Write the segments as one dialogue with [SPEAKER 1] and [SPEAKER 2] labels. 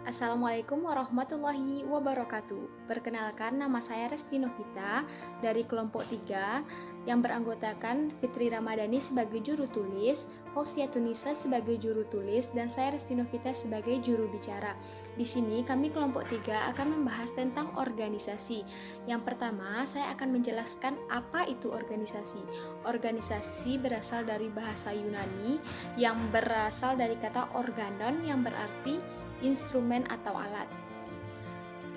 [SPEAKER 1] Assalamualaikum warahmatullahi wabarakatuh. Perkenalkan, nama saya Resti Novita dari kelompok 3 yang beranggotakan Fitri Ramadhani sebagai juru tulis, Fauzia Tunisa sebagai juru tulis, dan saya Resti Novita sebagai juru bicara. Di sini kami kelompok 3 akan membahas tentang organisasi. Yang pertama, saya akan menjelaskan apa itu organisasi. Organisasi berasal dari bahasa Yunani yang berasal dari kata organon yang berarti instrumen atau alat.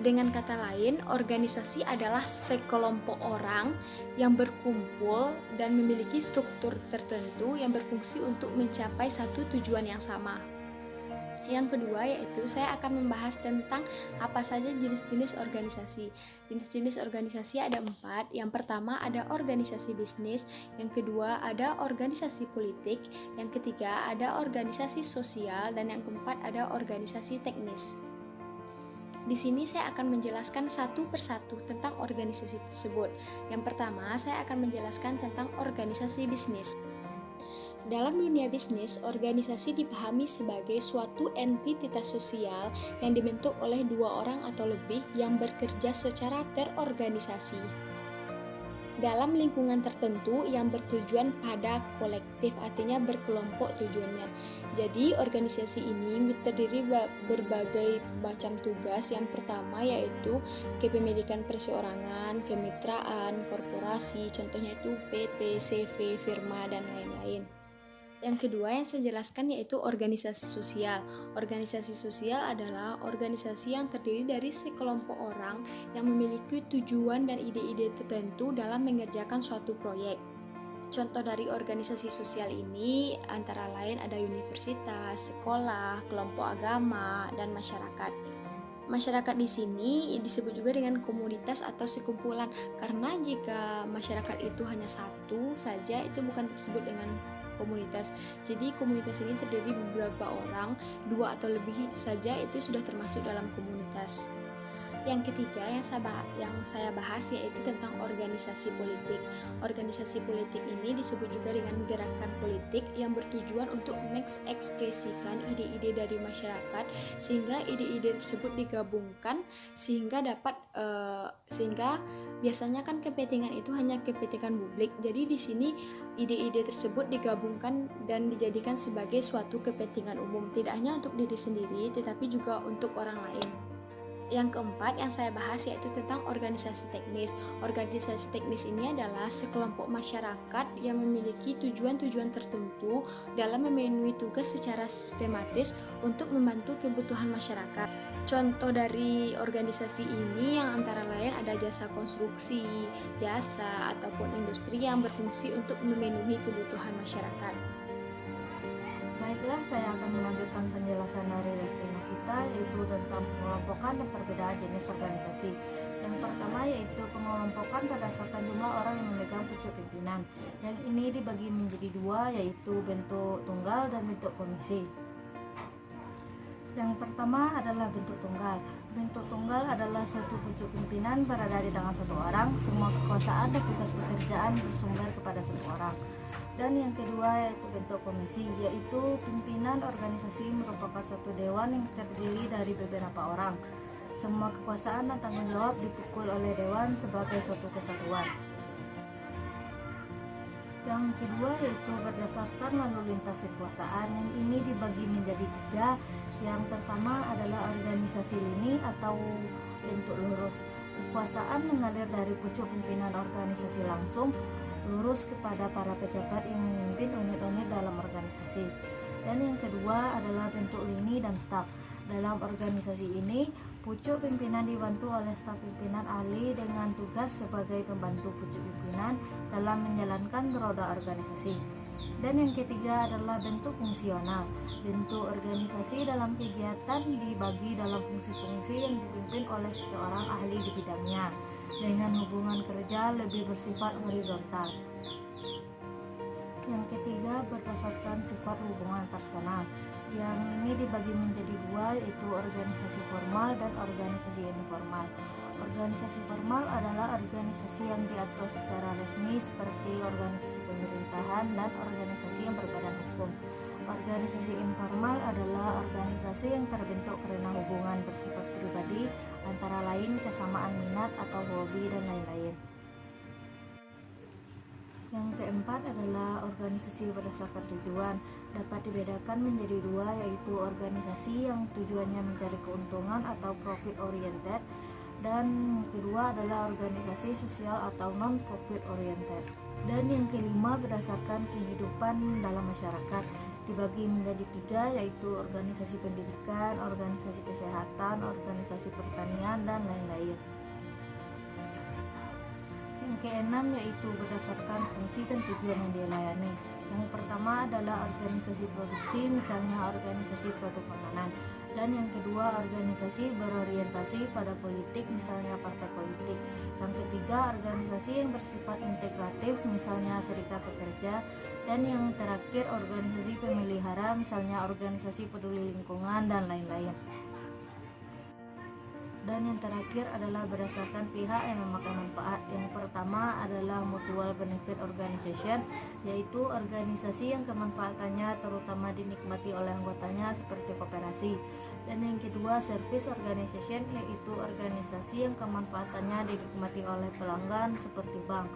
[SPEAKER 1] Dengan kata lain, organisasi adalah sekelompok orang yang berkumpul dan memiliki struktur tertentu yang berfungsi untuk mencapai satu tujuan yang sama. Yang kedua yaitu saya akan membahas tentang apa saja jenis-jenis organisasi. Jenis-jenis organisasi ada 4. Yang pertama ada organisasi bisnis, yang kedua ada organisasi politik, yang ketiga ada organisasi sosial, dan yang keempat ada organisasi teknis. Di sini saya akan menjelaskan satu persatu tentang organisasi tersebut. Yang pertama, saya akan menjelaskan tentang organisasi bisnis. Dalam dunia bisnis, organisasi dipahami sebagai suatu entitas sosial yang dibentuk oleh 2 orang atau lebih yang bekerja secara terorganisasi dalam lingkungan tertentu yang bertujuan pada kolektif, artinya berkelompok tujuannya. Jadi organisasi ini terdiri berbagai macam tugas. Yang pertama yaitu kepemilikan perseorangan, kemitraan, korporasi, contohnya itu PT, CV, firma, dan lain-lain. Yang kedua yang saya jelaskan yaitu organisasi sosial. Organisasi sosial adalah organisasi yang terdiri dari sekelompok orang yang memiliki tujuan dan ide-ide tertentu dalam mengerjakan suatu proyek. Contoh dari organisasi sosial ini antara lain ada universitas, sekolah, kelompok agama, dan masyarakat. Masyarakat di sini disebut juga dengan komunitas atau sekumpulan, karena jika masyarakat itu hanya satu saja itu bukan disebut dengan komunitas. Jadi komunitas ini terdiri beberapa orang, 2 atau lebih saja itu sudah termasuk dalam komunitas. Yang ketiga yang saya bahas yaitu tentang organisasi politik. Organisasi politik ini disebut juga dengan gerakan politik yang bertujuan untuk mengekspresikan ide-ide dari masyarakat sehingga ide-ide tersebut digabungkan sehingga biasanya kan kepentingan itu hanya kepentingan publik. Jadi di sini ide-ide tersebut digabungkan dan dijadikan sebagai suatu kepentingan umum, tidak hanya untuk diri sendiri tetapi juga untuk orang lain. Yang keempat yang saya bahas yaitu tentang organisasi teknis. Organisasi teknis ini adalah sekelompok masyarakat yang memiliki tujuan-tujuan tertentu dalam memenuhi tugas secara sistematis untuk membantu kebutuhan masyarakat. Contoh dari organisasi ini yang antara lain ada jasa konstruksi, jasa, ataupun industri yang berfungsi untuk memenuhi kebutuhan masyarakat.
[SPEAKER 2] Baiklah, saya akan melanjutkan penjelasan dari Resti Novita yaitu tentang pengelompokan dan perbedaan jenis organisasi. Yang pertama yaitu pengelompokan berdasarkan jumlah orang yang memegang pucuk pimpinan. Yang ini dibagi menjadi 2 yaitu bentuk tunggal dan bentuk komisi. Yang pertama adalah bentuk tunggal. Bentuk tunggal adalah suatu pucuk pimpinan berada di tangan satu orang. Semua kekuasaan dan tugas pekerjaan bersumber kepada satu orang. Dan yang kedua yaitu bentuk komisi, yaitu pimpinan organisasi merupakan suatu dewan yang terdiri dari beberapa orang. Semua kekuasaan dan tanggung jawab dipikul oleh dewan sebagai suatu kesatuan. Yang kedua yaitu berdasarkan lalu lintas kekuasaan. Yang ini dibagi menjadi 3. Yang pertama adalah organisasi lini atau bentuk lurus. Kekuasaan mengalir dari pucuk pimpinan organisasi langsung lurus kepada para pejabat yang memimpin unit-unit dalam organisasi. Dan yang kedua adalah bentuk lini dan staf. Dalam organisasi ini, pucuk pimpinan dibantu oleh staf pimpinan ahli dengan tugas sebagai pembantu pucuk pimpinan dalam menjalankan roda organisasi. Dan yang ketiga adalah bentuk fungsional. Bentuk organisasi dalam kegiatan dibagi dalam fungsi-fungsi yang dipimpin oleh seseorang ahli di bidangnya dengan hubungan kerja lebih bersifat horizontal. Yang ketiga berdasarkan sifat hubungan personal. Yang ini dibagi menjadi 2 yaitu organisasi formal dan organisasi informal. Organisasi formal adalah organisasi yang diatur secara resmi seperti organisasi pemerintahan dan organisasi yang berbadan hukum. Organisasi informal adalah organisasi yang terbentuk karena hubungan bersifat pribadi, antara lain kesamaan minat atau hobi dan lain-lain. Yang keempat adalah organisasi berdasarkan tujuan. Dapat dibedakan menjadi dua, yaitu organisasi yang tujuannya mencari keuntungan atau profit oriented, dan kedua adalah organisasi sosial atau non-profit oriented. Dan yang kelima berdasarkan kehidupan dalam masyarakat, dibagi menjadi tiga, yaitu organisasi pendidikan, organisasi kesehatan, organisasi pertanian, dan lain-lain. Yang keenam yaitu berdasarkan fungsi dan tujuan yang dilayani. Yang pertama adalah organisasi produksi, misalnya organisasi produk makanan. Dan yang kedua organisasi berorientasi pada politik, misalnya partai politik. Yang ketiga organisasi yang bersifat integratif, misalnya serikat pekerja. Dan yang terakhir organisasi pemelihara, misalnya organisasi peduli lingkungan dan lain-lain. Dan yang terakhir adalah berdasarkan pihak yang memakai manfaat. Yang pertama adalah mutual benefit organization, yaitu organisasi yang kemanfaatannya terutama dinikmati oleh anggotanya seperti koperasi. Dan yang kedua service organization, yaitu organisasi yang kemanfaatannya dinikmati oleh pelanggan seperti bank.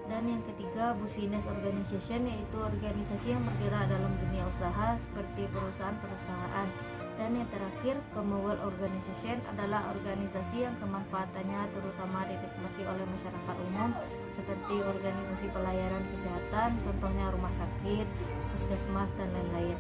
[SPEAKER 2] Dan yang ketiga business organization, yaitu organisasi yang bergerak dalam dunia usaha seperti perusahaan-perusahaan. Dan yang terakhir, Commonwealth Organization adalah organisasi yang kemanfaatannya terutama dinikmati oleh masyarakat umum seperti organisasi pelayanan kesehatan, contohnya rumah sakit, puskesmas, dan lain-lain.